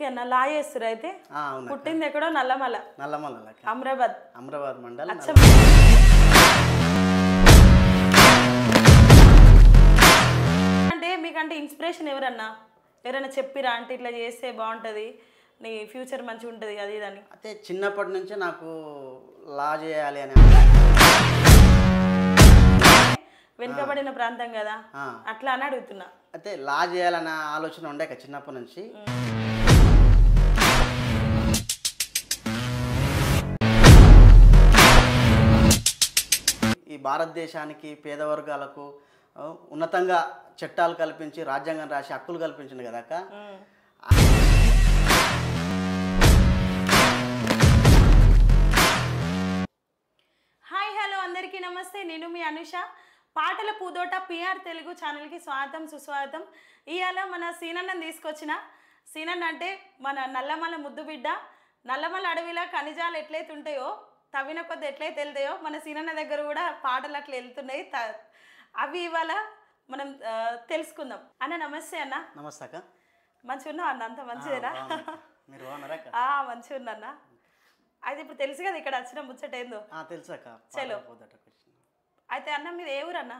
అన్న లా చేస్తురు అయితే పుట్టింది ఎక్కడో నల్లమల అమ్రాబాద్ మండల్ అంటే మీకంటే ఇన్స్పిరేషన్ ఎవరన్నా ఎవరైనా చెప్పిరా అంటే ఇట్లా చేస్తే బాగుంటుంది నీ ఫ్యూచర్ మంచిగా ఉంటుంది అది ఇదని అయితే చిన్నప్పటి నుంచే నాకు లా చేయాలి అని వెనుకబడిన ప్రాంతం కదా అట్లా అని అడుగుతున్నా అయితే లా చేయాలన్న ఆలోచన ఉండే చిన్నప్పటి నుంచి ఈ భారతదేశానికి పేద వర్గాలకు ఉన్నతంగా చట్టాలు కల్పించి రాజ్యాంగం రాసి హక్కులు కల్పించింది కదా అక్క హాయ్ హలో అందరికీ నమస్తే నేను మీ అనుష పాటల పూదోట పిఆర్ తెలుగు ఛానల్కి స్వాగతం సుస్వాగతం ఇవాళ మన సీనన్నని తీసుకొచ్చిన సీనన్న అంటే మన నల్లమల ముద్దు బిడ్డ నల్లమల అడవిలో ఖనిజాలు ఎట్లయితే ఉంటాయో తవ్విన కొద్ది ఎట్లయితే వెళ్తాయో మన సీనన్న దగ్గర కూడా పాటలు అట్లా వెళ్తున్నాయి అవి ఇవాళ మనం తెలుసుకుందాం అన్న నమస్తే అన్న నమస్తే అక్క మంచిగా ఉన్నావు అన్న అంత మంచిదేనా మంచిగా ఉన్నా అన్న అయితే ఇప్పుడు తెలుసు కదా ఇక్కడ వచ్చిన ముచ్చట ఏందో తెలుసు అక్క చలో అయితే అన్న మీరు ఏ ఊరు అన్న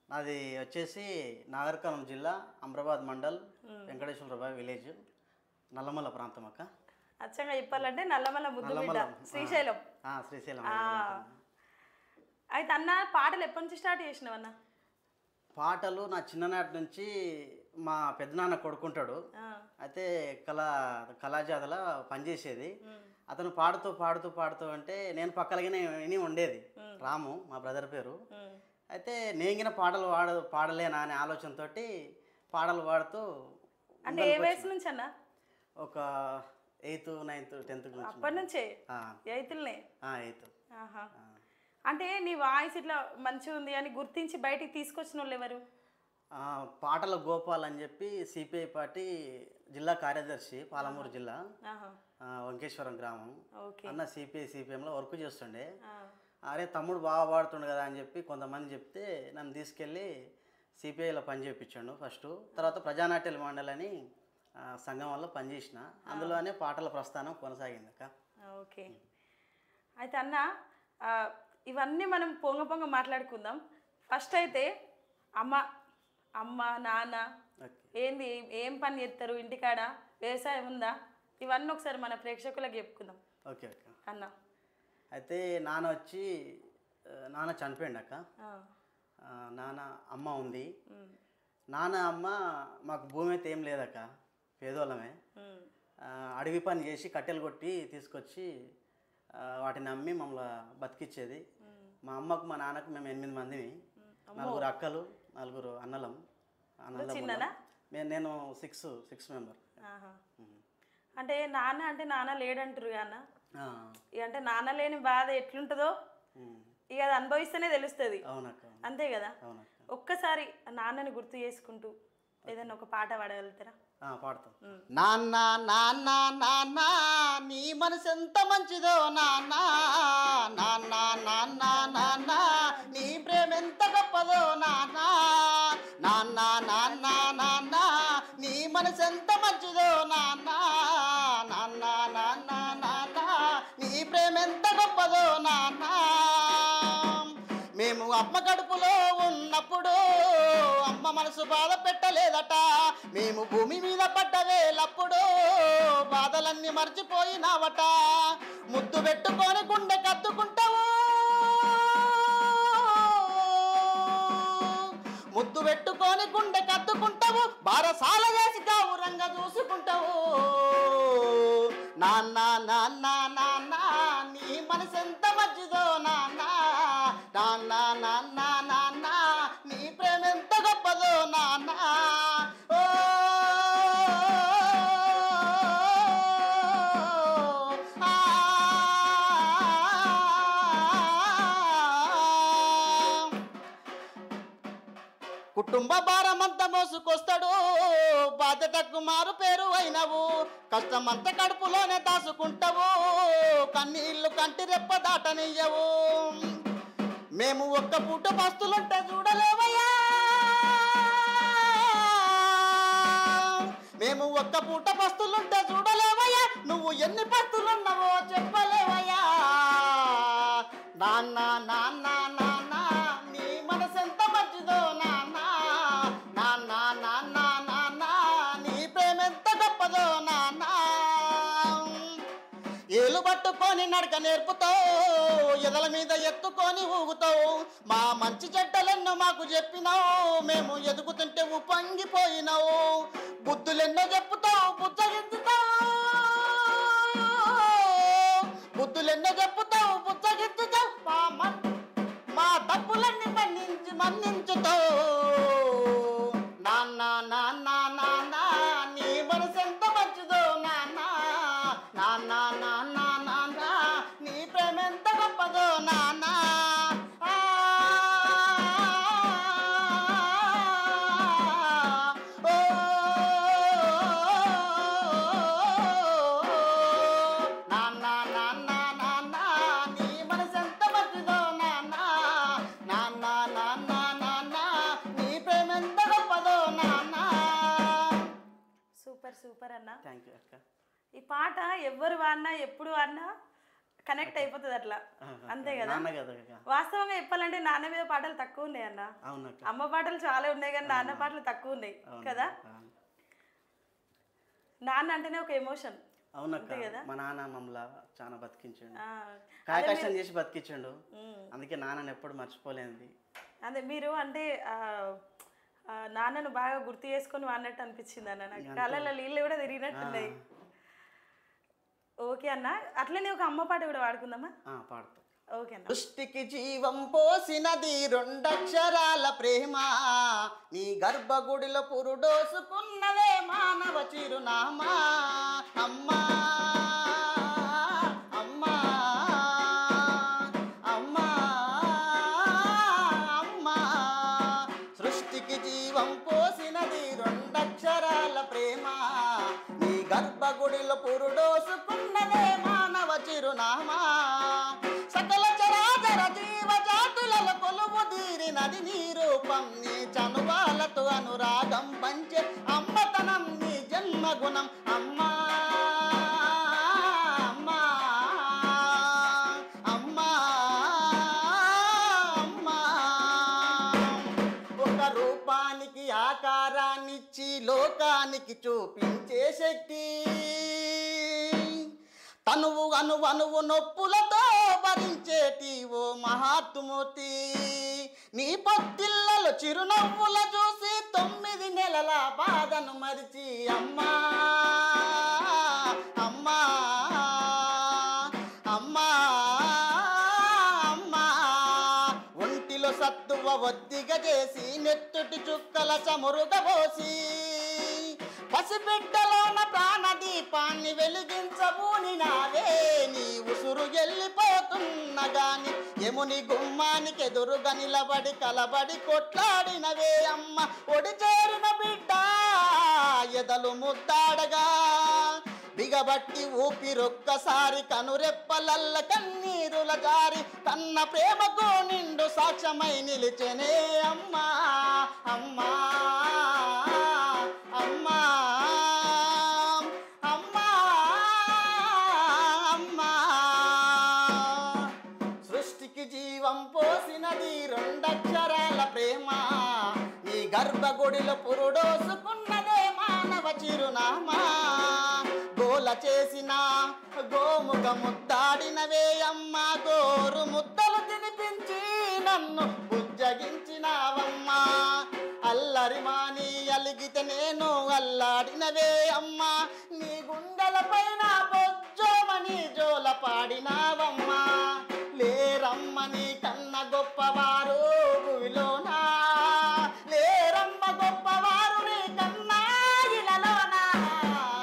నాది వచ్చేసి నాగర్కర్నూలు జిల్లా అమ్రాబాద్ మండల్ వెంకటేశ్వర విలేజ్ నల్లమల ప్రాంతం అక్క అచ్చంగా చెప్పాలంటే నల్లమల ముద్దు బిడ్డ శ్రీశైలం అయితే అన్న పాటలు ఎప్పటి నుంచి స్టార్ట్ చేసినావు అన్న పాటలు నా చిన్ననాటి నుంచి మా పెద్దనాన్న కొడుకుంటాడు అయితే కళాజాతలో పనిచేసేది అతను పాడుతూ పాడుతూ పాడుతూ అంటే నేను పక్కలగానే విని ఉండేది రాము మా బ్రదర్ పేరు అయితే నేను పాటలు పాడలేనా అనే ఆలోచనతో పాటలు పాడుతూ అంటే ఏ వయసు నుంచి అన్న ఒక 8th 9th 10th అప్పటి నుంచే 8th అంటే నీ వాయిస్ ఇట్లా మంచిగా ఉంది అని గుర్తించి బయటికి తీసుకొచ్చిన వాళ్ళు ఎవరు పాటల గోపాల్ అని చెప్పి సిపిఐ పార్టీ జిల్లా కార్యదర్శి పాలమూరు జిల్లా వెంకేశ్వరం గ్రామం అన్న సిపిఎంలో వర్క్ చేస్తుండే అరే తమ్ముడు బాగా పాడుతుండు కదా అని చెప్పి కొంతమంది చెప్తే నన్ను తీసుకెళ్ళి సిపిఐలో పని చేయించాడు ఫస్ట్ తర్వాత ప్రజానాట్యాల మండలి సంఘం వల్ల పనిచేసిన అందులోనే పాటల ప్రస్థానం కొనసాగింది అక్క ఓకే అయితే అన్న ఇవన్నీ మనం పొంగ మాట్లాడుకుందాం ఫస్ట్ అయితే అమ్మ నాన్న ఏంది ఏం పని చేస్తారు ఇంటికాడ వ్యవసాయం ఉందా ఇవన్నీ ఒకసారి మన ప్రేక్షకులకు చెప్పుకుందాం ఓకే అక్క అన్న అయితే నాన్న చనిపోయింది అక్క అమ్మ ఉంది అమ్మ మాకు భూమి అయితే ఏం లేదక్క పేదోళ్ళమే అడవి పని చేసి కట్టెలు కొట్టి తీసుకొచ్చి వాటిని అమ్మి మమ్మల్ని బతికిచ్చేది మా అమ్మకు మా నాన్నకు మేము 8 మందిని 4 అక్కలు 4 అన్నలం నేను 6 మెంబర్ అంటే నాన్న లేడంటారు అన్న అంటే నాన్న లేని బాధ ఎట్లుంటుందో ఇక అది అనుభవిస్తేనే తెలుస్తుంది అంతే కదా ఒక్కసారి నాన్నని గుర్తు చేసుకుంటూ ఏదైనా ఒక పాట పాడగలుగుతారా పాడతాం నాన్న నాన్న నాన్న నీ మనసు ఎంత మంచిదో నాన్న నాన్న నాన్న నాన్న నీ ప్రేమ ఎంత గొప్పదో నాన్న నాన్న నాన్న నాన్న నీ మనసు ఎంత మంచిదో నాన్న నాన్న నాన్న నాన్న నీ ప్రేమ ఎంత గొప్పదో నాన్న మేము అమ్మ కడుపులో ఉన్నప్పుడు అమ్మ మనసు బాధ పెట్టలేదట మేము భూమి మీద పడ్డవేలప్పుడు బాధలన్నీ మర్చిపోయినావట ముద్దు పెట్టుకొని గుండె కత్తుకుంటావు ముద్దు పెట్టుకొని గుండె కత్తుకుంటావు బారసాల చేసి గౌరంగా చూసుకుంటావు నాన్న నాన్న నాన్న నీ మనసు ఎంత మంచిదో నాన్న నాన్న నాన్న నాన్న నీ ప్రేమ ఎంత గొప్పదో నాన్న కుటుంబ భారమంతా మోసుకొస్తాడు బాధ్యతకు మారు పేరు అయినవు కష్టమంతా కడుపులోనే దాచుకుంటావు కన్నీళ్లు కంటి రెప్ప దాటనియ్యవు మేము ఒక్క పూట పస్తులుంటే చూడలేవయ్యా మేము ఒక్క పూట పస్తులుంటే చూడలేవయ్యా ఎన్ని పత్తులున్నావో చెప్పలేవయ్యా నాన్న నాన్న నాన్న నీ మనసెంత మంచిదో నాన్న నాన్న నాన్న నాన్న నీ ప్రేమెంత గొప్పదో నాన్న ఏలు పట్టుకొని నడక నేర్పుతావు ఎదల మీద ఎత్తుకొని ఊగుతావు మా మంచి చెడ్డలెన్నో మాకు చెప్పినావు మేము ఎదుగుతుంటే ఉప్పొంగిపోయినావు బుద్ధులెన్నో చెప్పుతావు బుద్ధులెన్నో చెప్పుతావు బుద్ధగించుతావు మా తప్పులన్నీ మన్నించుతావు నాన్న నాన్న నాన్న నీ మనసెంత మంచిదో నాన్న నాన్న నాన్న నాన్న నీ ప్రేమెంత గొప్పదో నాన్న సూపర్ అన్న. థ్యాంక్ యూ అక్క. ఈ పాట ఎవరు వాడినా ఎప్పుడు వాడినా కనెక్ట్ అయిపోతుంది అట్లా, అంతే కదా. వాస్తవంగా చెప్పాలంటే నాన్న మీద పాటలు తక్కువ ఉన్నాయి అన్న, అమ్మ పాటలు చాలా ఉన్నాయి కానీ నాన్న పాటలు తక్కువ ఉన్నాయి కదా. నాన్న అంటేనే ఒక ఎమోషన్. అవునక్క, మా నాన్న మమ్మల్ని చాలా బతికించండు, కష్టం చేసి బతికించండు, అందుకే నాన్నని ఎప్పుడు మర్చిపోలేంది. అదే మీరు అంటే నాన్నను బాగా గుర్తు చేసుకొని వాడినట్టు అనిపించింది అన్న, నాకు కళ్ళల్లో నీళ్ళు కూడా తిరిగినట్టున్నాయి. ఓకే అన్న, అట్లనే ఒక అమ్మ పాట కూడా పాడుకుందామా? పాడుతా. ఓకే అన్న. సృష్టికి జీవం పోసినది రెండక్షరాల ప్రేమ, నీ గర్భగుడిలో పురుడోసుకున్నదే మానవ చిరునామా. అమ్మా అమ్మా అమ్మా అమ్మా, సృష్టికి జీవం పోసినది రెండక్షరాల ప్రేమ, నీ గర్భగుడిలో పురుడోసుకున్నదే మానవ చిరునామా. సకల చరాచర జీవజాతులలో కొలువు తీరినది నీ రూపం, నీ చనువాలతో అనురాగం పంచే అమ్మతనం నీ జన్మగుణం. అమ్మా అమ్మా అమ్మా అమ్మా, ఒక రూపానికి ఆకారాన్నిచ్చి లోకానికి చూపించే శక్తి, తనువు అనువనువు నొప్పులతో భరించేటి ఓ మహాత్ముతి, నీ పొత్తిళ్ళలో చిరునవ్వుల చూసి 9 నెలల బాధను మరిచి అమ్మా అమ్మా అమ్మా అమ్మా, ఒంటిలో సత్తువ ఒత్తిగా చేసి నెత్తుటి చుక్కల చమురుగా పోసి పసిబిడ్డలోన ప్రాణదీపాన్ని వెలిగించబూని నావే, నీ ఉసురు వెళ్ళిపోతున్న గాని యముని గుమ్మానికి ఎదురుగా నిలబడి కలబడి కొట్లాడినవే అమ్మ. ఒడి చేరిన బిడ్డ ఎదలు ముద్దాడగా బిగబట్టి ఊపిరొక్కసారి కనురెప్పలల్ల కన్నీరుల జారి కన్న ప్రేమకు నిండు సాక్ష్యమై నిలిచెనే అమ్మా అమ్మా అమ్మా అమ్మా అమ్మా, సృష్టికి జీవం పోసినది రెండక్షరాల ప్రేమ, నీ గర్భగుడిలో పురుడోసుకున్నదే మానవ చిరునామా. గోల చేసిన గోముగ ముద్దాడినవే అమ్మ, గోరు ముద్దలు తినిపించి నన్ను బుజ్జగించినావమ్మా. అల్లరి మాని అలిగితే నేను అల్లాడినవే అమ్మా, నీ గుండెల పైన బొజ్జోమని జోల పాడినావమ్మా. లేరమ్మని కన్న గొప్పవారు భూమిలోనా, లేరమ్మ గొప్పవారు నీ కన్నా ఇలలోనా.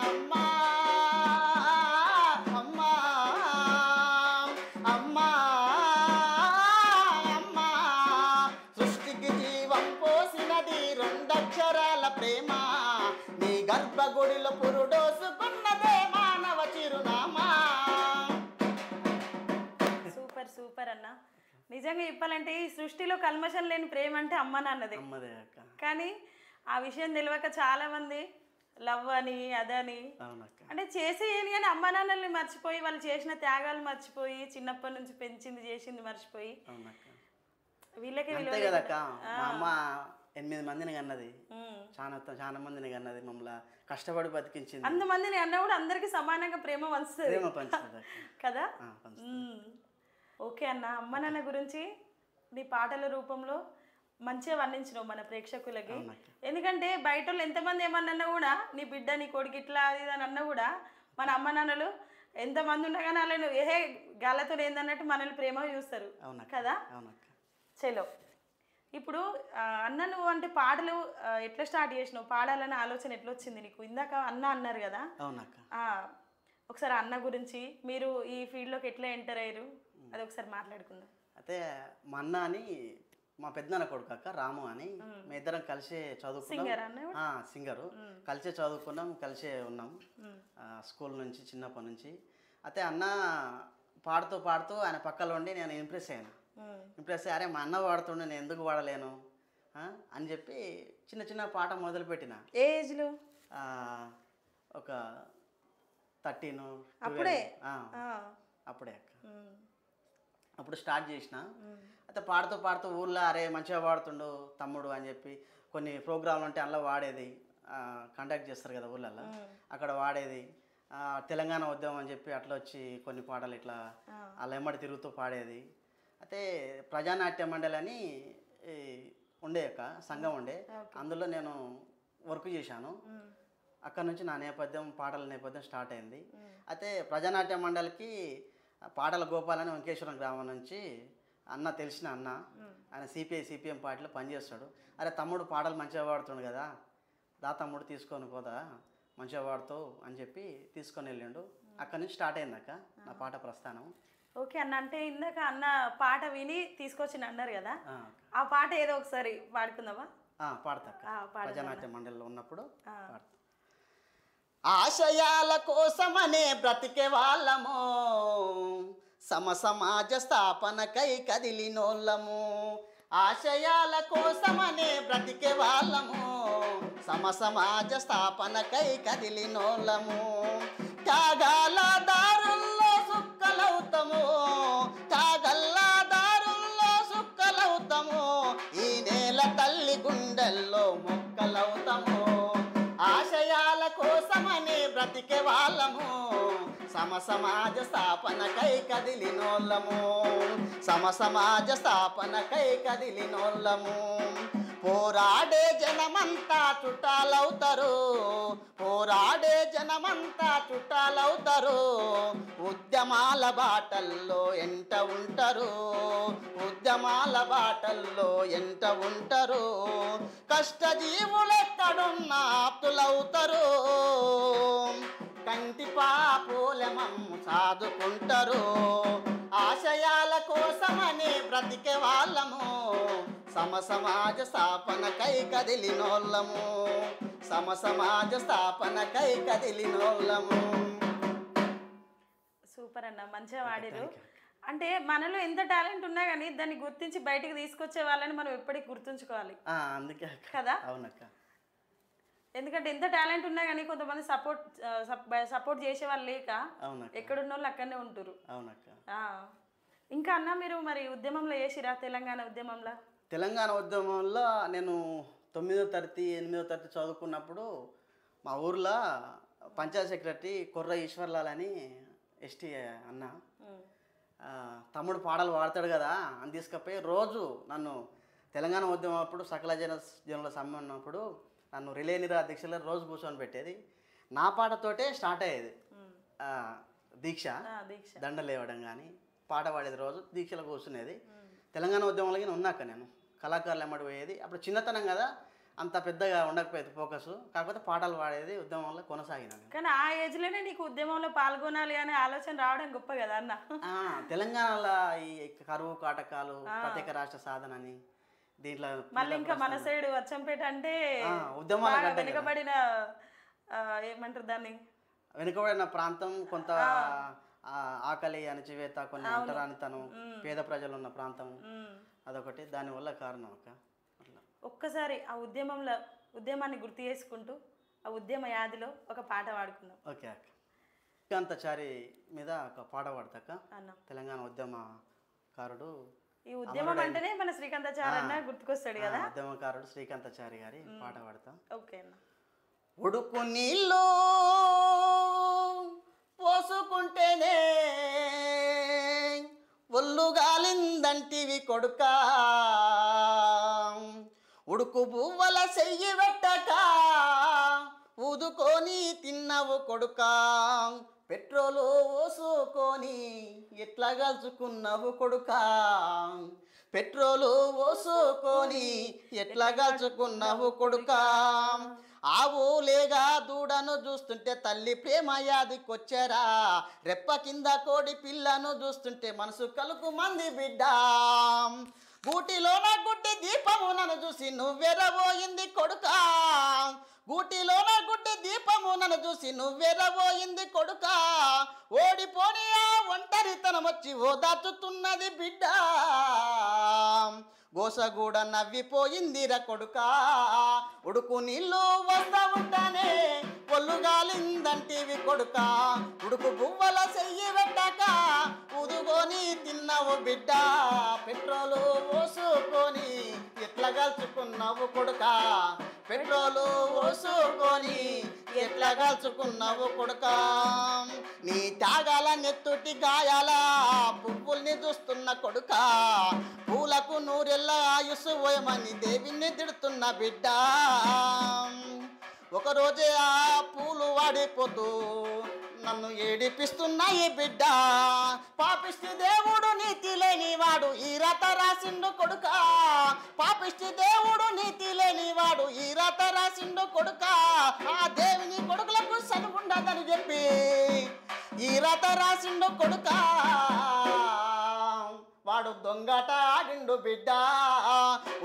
అమ్మా అమ్మా అమ్మా అమ్మా, సృష్టికి జీవం పోసినది రెండక్షరాల ప్రేమ, నీ గర్భగుడిలో పురుడోసుకున్నదే మానవ చిరునామా. సూపర్ సూపర్ అన్న. నిజంగా చెప్పాలంటే ఈ సృష్టిలో కల్మషం లేని ప్రేమ అంటే అమ్మ నాన్నదే. కానీ ఆ విషయం తెలియక చాలా మంది లవ్ అని అదని అంటే చేసి కానీ అమ్మ నాన్నల్ని మర్చిపోయి వాళ్ళు చేసిన త్యాగాలు మర్చిపోయి చిన్నప్పటి నుంచి పెంచింది చేసింది మర్చిపోయి అవునక్క వీళ్ళకే అంతే కదక్క. మా అమ్మ 8 మందిని కన్నది, చాలా మందిని కన్నది, మమ్మల్ని కష్టపడి బతికించింది. అంతమందిని అన్న కూడా అందరికి సమానంగా ప్రేమ పంచుతుంది ప్రేమ పంచుతుంది కదా. పంచుతుంది. ఓకే అన్న, అమ్మ నాన్న గురించి నీ పాటల రూపంలో మంచిగా వర్ణించినావు మన ప్రేక్షకులకి. ఎందుకంటే బయట వాళ్ళు ఎంతమంది ఏమన్నా కూడా నీ బిడ్డ నీ కొడుకు ఇట్లా అది ఇది అని అన్నా కూడా మన అమ్మ నాన్నలు ఎంతమంది ఉన్నా కానీ వాళ్ళని ఏహే గాలతో ఏందన్నట్టు మనల్ని ప్రేమగా చూస్తారు కదా. చలో ఇప్పుడు అన్న నువ్వు అంటే పాటలు ఎట్లా స్టార్ట్ చేసినావు, పాడాలనే ఆలోచన ఎట్లా వచ్చింది నీకు? ఇందాక అన్న అన్నారు కదా, ఒకసారి అన్న గురించి మీరు ఈ ఫీల్డ్లోకి ఎట్లా ఎంటర్ అయ్యారు అది ఒకసారి మాట్లాడుకుందాం. అయితే మా అన్న అని మా పెద్దనాన్న కొడుకు అక్క రాము అని, మేము ఇద్దరం కలిసే చదువుకున్నాం. సింగరు కలిసే చదువుకున్నాం, కలిసే ఉన్నాం స్కూల్ నుంచి చిన్నప్పటి నుంచి. అయితే అన్న పాడుతూ పాడుతూ ఆయన పక్కలో ఉండి నేను ఇంప్రెస్ అయ్యాను. ఇంప్రెస్ అయ్యి అరే మా అన్న పాడుతుండే నేను ఎందుకు పాడలేను అని చెప్పి చిన్న చిన్న పాట మొదలుపెట్టిన. ఏ ఏజ్లో? ఒక 13 అప్పుడే అప్పుడే అక్క అప్పుడు స్టార్ట్ చేసిన. అయితే పాడుతూ పాడుతూ ఊళ్ళో అరే మంచిగా పాడుతుండు తమ్ముడు అని చెప్పి కొన్ని ప్రోగ్రాంలు ఉంటే అందులో వాడేది, కండక్ట్ చేస్తారు కదా ఊళ్ళల్లో, అక్కడ వాడేది. తెలంగాణ ఉద్యమం అని చెప్పి అట్లా వచ్చి కొన్ని పాటలు ఇట్లా అలా ఎమ్మడి తిరుగుతూ పాడేది. అయితే ప్రజానాట్య మండలి అని ఉండే ఒక సంఘం ఉండే, అందులో నేను వర్క్ చేశాను. అక్కడ నుంచి నా నేపథ్యం పాటల నేపథ్యం స్టార్ట్ అయింది. అయితే ప్రజానాట్య మండలికి పాటల గోపాలని వెంకటేశ్వరం గ్రామం నుంచి అన్న తెలిసిన అన్న, ఆయన సిపిఎం పార్టీలో పనిచేస్తాడు. అరే తమ్ముడు పాటలు మంచిగా పాడుతుండు కదా, తమ్ముడు తీసుకొని పోదా మంచిగా పాడుతావు అని చెప్పి తీసుకొని వెళ్ళిండు. అక్కడ నుంచి స్టార్ట్ అయింది అక్క నా పాట ప్రస్థానం. ఓకే అన్న, అంటే ఇందాక అన్న పాట విని తీసుకొచ్చిన అన్నారు కదా, ఆ పాట ఏదో ఒకసారి పాడుకుందామా? పాడతా ప్రజానాట్య మండలిలో ఉన్నప్పుడు పాడతా. ఆశయాల కోసమనే బ్రతికే వాళ్ళము, సమాజ స్థాపనకై కదిలినోళ్ళము. ఆశయాల కోసమనే బ్రతికే వాళ్ళము, సమాజ స్థాపనకై కదిలినోళ్ళము. త్యాగాల దారుల్లో సుక్కలవుతాము, త్యాగల్ల దారుల్లో సుక్కలవుతాము. ఈ నేల తల్లి గుండెల్లో మొక్కలవుతాము. ఆశయాల కోసమనే బ్రతికే వాళ్ళము, సమాజ స్థాపనకై కదిలినోళ్ళము, సమాజ స్థాపనకై కదిలినోళ్ళము. పోరాడే జనమంతా చుట్టాలవుతారు, పోరాడే జనమంతా చుట్టాలవుతారు. ఉద్యమాల బాటల్లో ఎంట ఉంటారు, ఉద్యమాల బాటల్లో ఎంట ఉంటారు. కష్టజీవులెక్కడున్న ఆప్తులవుతారు, కంటి పాపోలెమమ్ము సాదుకుంటారు. ఆశయాల కోసమని బ్రతికే వాళ్ళము, సమాజ స్థాపనకై కదిలినోళ్ళము, సమాజ స్థాపనకై కదిలినోళ్ళము. సూపర్ అన్న, మంచిగా వాడిరు. అంటే మనలో ఎంత టాలెంట్ ఉన్నా కానీ దాన్ని గుర్తించి బయటికి తీసుకొచ్చే వాళ్ళని మనం ఎప్పటికీ గుర్తుంచుకోవాలి. అందుకే కదా. అవునక్క. ఎందుకంటే ఎంత టాలెంట్ ఉన్నా కానీ కొంతమంది సపోర్ట్ చేసే వాళ్ళు లేక ఎక్కడున్న వాళ్ళు అక్కడనే ఉంటారు. అవునక్క. ఇంకా అన్న మీరు మరి ఉద్యమంలో చేసిరా? తెలంగాణ ఉద్యమంలో నేను 9వ తరగతి 8వ తరగతి చదువుకున్నప్పుడు మా ఊర్లో పంచాయత్ సెక్రటరీ కొర్ర ఈశ్వర్లాల్ అని ఎస్టీ అన్న, తమ్ముడు పాటలు పాడతాడు కదా అని తీసుకపోయి రోజు నన్ను తెలంగాణ ఉద్యమం అప్పుడు సకల జనుల సమ్మె ఉన్నప్పుడు నన్ను రిలే నిరాధ్యక్షులు రోజు కూర్చొని పెట్టేది. నా పాటతోటే స్టార్ట్ అయ్యేది దీక్ష, దండలు లేవడం కానీ పాట పాడేది. రోజు దీక్షలో కూర్చునేది. తెలంగాణ ఉద్యమంలో ఉన్నాక నేను కళాకారులు ఎమ్మడి పోయేది. అప్పుడు చిన్నతనం కదా, అంత పెద్దగా ఉండకపోయేది ఫోకస్, కాకపోతే పాటలు పాడేది, ఉద్యమంలో కొనసాగినాను. కానీ ఆ ఏజ్లోనే నీకు ఉద్యమంలో పాల్గొనాలి అనే ఆలోచన రావడం గొప్ప కదా అన్న. తెలంగాణలో ఈ కరువు కాటకాలు, ప్రత్యేక రాష్ట్ర సాధన అని దీంట్లో మళ్ళీ ఇంకా మన సైడ్ వచ్చంపేట అంటే వెనుకబడిన ఏమంటారు దాన్ని, వెనుకబడిన ప్రాంతం, కొంత ఆకలి అణచివేత, కొన్ని అంటరానితనం, పేద ప్రజలు ఉన్న ప్రాంతం, అదొకటి దానివల్ల కారణం అక్క. అట్లా ఒక్కసారి ఆ ఉద్యమాన్ని గుర్తు చేసుకుంటూ ఆ ఉద్యమ యాదిలో ఒక పాట పాడుకుందాం. ఓకే అక్క. శ్రీకాంతాచారి మీద ఒక పాట పాడతాక అన్న తెలంగాణ ఉద్యమకారుడు ఈ ఉద్యమం అంటేనే మన శ్రీకాంతాచారి అన్న గుర్తుకొస్తాడు కదా. ఉద్యమకారుడు శ్రీకాంతాచారి గారి పాట పాడతా. ఓకే అన్న. ఉడుకు నీళ్ళు పోసుకుంటేనే ఒళ్ళు గాలిందంటివి కొడుకా, ఉడుకు బువ్వల చెయ్యి పెట్టక ఊదుకొని తిన్నవు కొడుకా, పెట్రోలు పోసుకొని ఎట్లా గల్చుకున్నావు కొడుకా, పెట్రోలు పోసుకొని ఎట్లా గల్చుకున్నావు కొడుకా, ఆవు లేగా దూడను చూస్తుంటే తల్లి ప్రేమ యాదికొచ్చారా, రెప్ప కింద కోడి పిల్లను చూస్తుంటే మనసు కలుకు మంది బిడ్డ, గూటిలోన గుడ్డి దీపము నన్ను చూసి నువ్వెరబోయింది కొడుకా, గూటిలోన గుడ్డి దీపము నన్ను చూసి నువ్వెరబోయింది కొడుకా, ఓడిపోని ఆ ఒంటరితనం వచ్చి ఓదాచుతున్నది బిడ్డ, గోసగూడ నవ్విపోయిందిర కొడుకా, ఉడుకు నీళ్ళు వస్తా ఉంటానే ఒళ్ళు గాలిందంటివి కొడుకా, ఉడుకు బువ్వల చెయ్యి పెట్టాక ఉదుగోని తిన్నావు బిడ్డ, పెట్రోలు పోసుకొని ఎట్లా గల్చుకున్నావు కొడుకా, పెట్రోలు పోసుకొని ఎట్లా గల్చుకున్నావు కొడుకా, నీ త్యాగాల నెత్తుటి గాయాల పువ్వుల్ని చూస్తున్న కొడుకా, పూలకు నూరెళ్ళ ఆయుసు పోయమని దేవిని తిడుతున్న బిడ్డ, ఒకరోజే ఆ పూలు వాడిపోతూ నన్ను ఏడిపిస్తున్నాయి బిడ్డ, పాపిష్టి దేవుడు నీతి లేనివాడు ఈ రాత రాసిండు కొడుకా, పాపిష్టి దేవుడు నీతి లేనివాడు ఈ రాత రాసిండు కొడుకా, ఆ దేవుని కొడుకులకు సనుగుండదని చెప్పి ఈ రాత రాసిండు కొడుకా, వాడు దొంగట ఆడిండు బిడ్డ,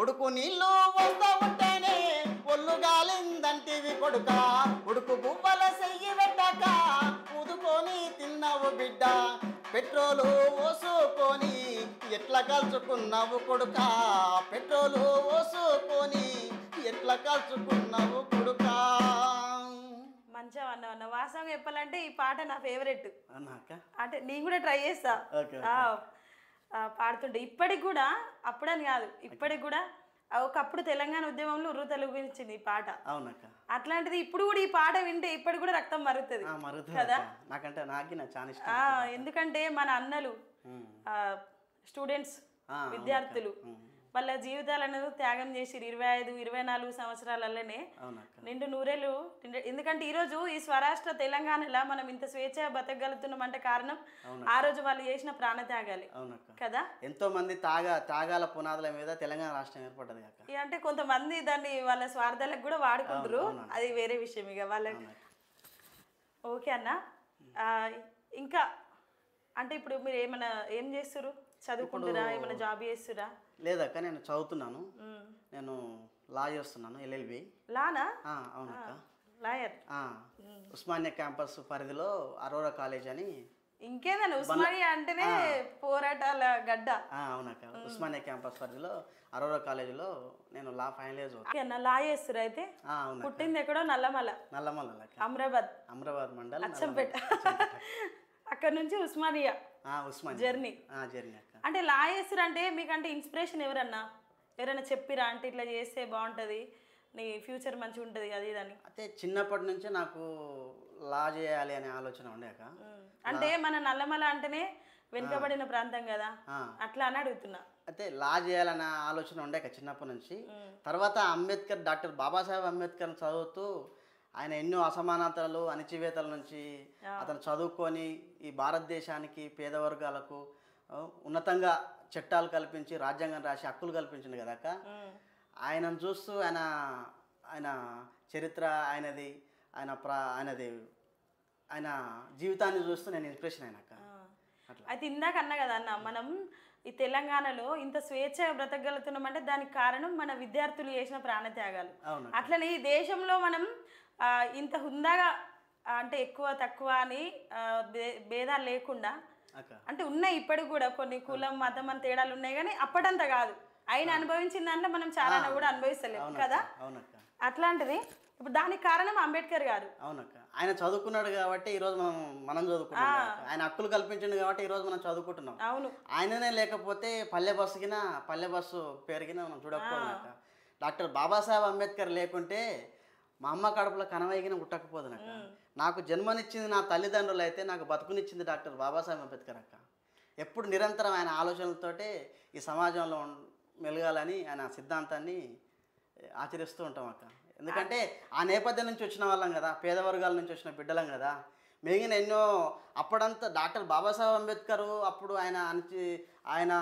ఉడుకు నీళ్ళు వస్తా ఉంటేనే ఒళ్ళు గాలిందంటివి కొడుకా, ఉడుకు బువ్వల చెయ్యి పెట్టాక ఊదుకొని తిన్నావు బిడ్డ, పెట్రోలు పోసుకొని ఎట్లా కలుచుకున్నావు కొడుకా, పెట్రోలు పోసుకొని ఎట్లా కలుచుకున్నావు కొడుకా. మంచిగా అన్న వాస్తవంగా చెప్పాలంటే ఈ పాట నా ఫేవరెట్. అన్నాక అంటే నేను కూడా ట్రై చేస్తా పాడుతుంటే, ఇప్పటికి కూడా, అప్పుడని కాదు ఇప్పటికి కూడా, ఒకప్పుడు తెలంగాణ ఉద్యమంలో ఉర్రు తెలుగు గురించింది ఈ పాట. అవునక్క. అట్లాంటిది ఇప్పుడు కూడా ఈ పాట వింటే ఇప్పటికి కూడా రక్తం మరుగుతుంది కదా. నాకంటే నాకు చాలా ఇష్టం. ఎందుకంటే మన అన్నలు స్టూడెంట్స్ విద్యార్థులు వాళ్ళ జీవితాలను త్యాగం చేసి 25-24 సంవత్సరాలలోనే నిండు నూరేళ్ళు. ఎందుకంటే ఈరోజు ఈ స్వరాష్ట్ర తెలంగాణలో మనం ఇంత స్వేచ్ఛ బతకగలుగుతున్నాం అంటే కారణం ఆ రోజు వాళ్ళు చేసిన ప్రాణత్యాగాలే కదా. ఎంతో మంది త్యాగాల పునాదుల మీద తెలంగాణ రాష్ట్రం ఏర్పడ్డది కాక. అంటే కొంతమంది దాన్ని వాళ్ళ స్వార్థాలకు కూడా వాడుకుంటారు, అది వేరే విషయం ఇక వాళ్ళకి. ఓకే అన్న, ఇంకా అంటే ఇప్పుడు మీరు ఏం చేస్తున్నారు? చదువుకుంటురా, ఏమైనా జాబ్ చేస్తురా? లేదక్క, నేను చదువుతున్నాను. నేను లా చేస్తున్నాను, LLB. లానా? అవునక్క, లాయర్. ఉస్మానియా క్యాంపస్ పరిధిలో అరోరా కాలేజ్ అని. ఇంకేందని ఉస్మానియా అంటేనే పోరాటాల గడ్డ. అవునక్క, ఉస్మానియా క్యాంపస్ పరిధిలో అరోరా కాలేజీలో నేను లా ఫైనల్ ఇయర్. లా చేస్తురా? అయితే పుట్టింది ఎక్కడో నల్లమల. అమ్రాబాద్ మండలం అచ్చంపేట. అక్కడ నుంచి ఉస్మానియా జర్నీ. అంటే లా చేస్తురు అంటే మీకంటే ఇన్స్పిరేషన్ ఎవరైనా చెప్పిరా అంటే ఇట్లా చేస్తే బాగుంటుంది, నీ ఫ్యూచర్ మంచిగా ఉంటుంది అది ఇదని? అయితే చిన్నప్పటి నుంచి నాకు లా చేయాలి అనే ఆలోచన ఉండేక. అంటే మన నల్లమల అంటేనే వెనుకబడిన ప్రాంతం కదా, అట్లా అని అడుగుతున్నా. అయితే లా చేయాలనే ఆలోచన ఉండేక చిన్నప్పటి నుంచి. తర్వాత డాక్టర్ బాబాసాహెబ్ అంబేద్కర్ చదువుతూ ఆయన ఎన్నో అసమానతలు అణచివేతల నుంచి అతను చదువుకొని ఈ భారతదేశానికి పేద వర్గాలకు ఉన్నతంగా చట్టాలు కల్పించి రాజ్యాంగం రాసి హక్కులు కల్పించింది కదాక. ఆయనను చూస్తూ ఆయన చరిత్ర ఆయనది ఆయన జీవితాన్ని చూస్తూ నేను ఇన్స్పిరేషన్ అయినాక. అయితే ఇందాక అన్నా కదా అన్న, మనం ఈ తెలంగాణలో ఇంత స్వేచ్ఛ బ్రతకగలుగుతున్నామంటే దానికి కారణం మన విద్యార్థులు చేసిన ప్రాణత్యాగాలు. అట్లనే ఈ దేశంలో మనం ఇంత హుందాగా అంటే ఎక్కువ తక్కువ అని భేదాలు లేకుండా, అంటే ఉన్నాయి ఇప్పటికి కూడా కొన్ని కులం మతం అని తేడాలు ఉన్నాయి, కానీ అప్పటంతా కాదు. ఆయన అనుభవించిన దాంట్లో మనం చాలా కూడా అనుభవిస్తలేము కదా. అట్లాంటిది ఇప్పుడు దానికి కారణం అంబేద్కర్ గారు. అవునక్క. ఆయన చదువుకున్నాడు కాబట్టి ఈరోజు మనం చదువుకున్నాం అక్క. ఆయన హక్కులు కల్పించిండు కాబట్టి ఈరోజు మనం చదువుకుంటున్నాం. అవును. ఆయననే లేకపోతే పల్లె బస్సు పేరుకిన మనం చూడకపోదు అక్క. డాక్టర్ బాబాసాహెబ్ అంబేద్కర్ లేకుంటే మా అమ్మ కడుపులో కనవైగిన పుట్టకపోదు అక్క. నాకు జన్మనిచ్చింది నా తల్లిదండ్రులు అయితే నాకు బతుకునిచ్చింది డాక్టర్ బాబాసాహెబ్ అంబేద్కర్ అక్క. ఎప్పుడు నిరంతరం ఆయన ఆలోచనలతోటే ఈ సమాజంలో మెలగాలని ఆయన సిద్ధాంతాన్ని ఆచరిస్తూ ఉంటాం అక్క. ఎందుకంటే ఆ నేపథ్యం నుంచి వచ్చిన వాళ్ళం కదా, పేద వర్గాల నుంచి వచ్చిన బిడ్డలం కదా. మిగిలిన ఎన్నో అప్పుడంతా డాక్టర్ బాబాసాహెబ్ అంబేద్కర్ అప్పుడు ఆయన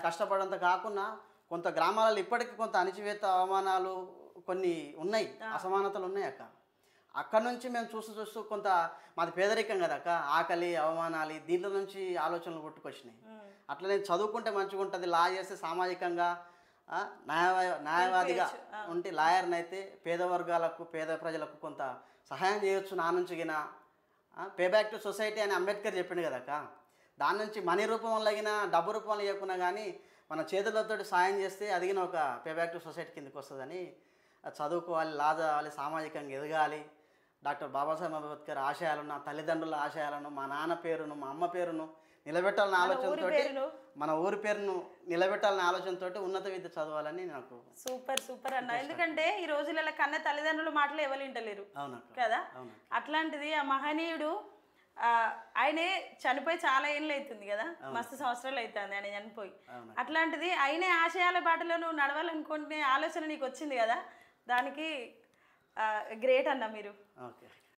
కష్టపడంత కాకుండా కొంత గ్రామాలలో ఇప్పటికీ కొంత అణచివేత అవమానాలు కొన్ని ఉన్నాయి, అసమానతలు ఉన్నాయి అక్క. అక్కడ నుంచి మేము చూస్తూ కొంత మాది పేదరికం కదా అక్క, ఆకలి అవమానాలు దీంట్లో నుంచి ఆలోచనలు పుట్టుకొచ్చినాయి. అట్లా నేను చదువుకుంటే మంచిగా ఉంటుంది, లా చేస్తే సామాజికంగా న్యాయవాదిగా ఉంటే లాయర్ని అయితే పేద వర్గాలకు పేద ప్రజలకు కొంత సహాయం చేయొచ్చు నా నుంచి గిన. పే బ్యాక్ టు సొసైటీ అని అంబేద్కర్ చెప్పిండు కదక్క. దాని నుంచి మనీ రూపంలో గిన డబ్బు రూపంలో ఇవ్వకున్నా కానీ మన చేతులతో సాయం చేస్తే అదిగిన ఒక పే బ్యాక్ టు సొసైటీ కిందకి వస్తుందని చదువుకోవాలి, లా చదవాలి, సామాజికంగా ఎదగాలి. డాక్టర్ బాబాసాహెబ్ అంబేద్కర్ ఆశయాలను, నా తల్లిదండ్రుల ఆశయాలను, మా నాన్న పేరును, మా అమ్మ పేరును నిలబెట్టాలన్న ఆలోచనతో, మన ఊరి పేరును నిలబెట్టాలన్న ఆలోచనతో ఉన్నత విద్య చదవాలని నాకు. సూపర్ అన్న. ఎందుకంటే ఈ రోజులలో కన్న తల్లిదండ్రుల మాటలు ఎవరు వింటలేరు కదా. అట్లాంటిది ఆ మహనీయుడు ఆయనే చనిపోయి చాలా ఏళ్ళు అవుతుంది కదా, మస్తు సంవత్సరాలు అవుతుంది ఆయన చనిపోయి. అట్లాంటిది ఆయనే ఆశయాల బాటలో నువ్వు నడవాలనుకునే ఆలోచన నీకు వచ్చింది కదా, దానికి గ్రేట్ అన్న మీరు.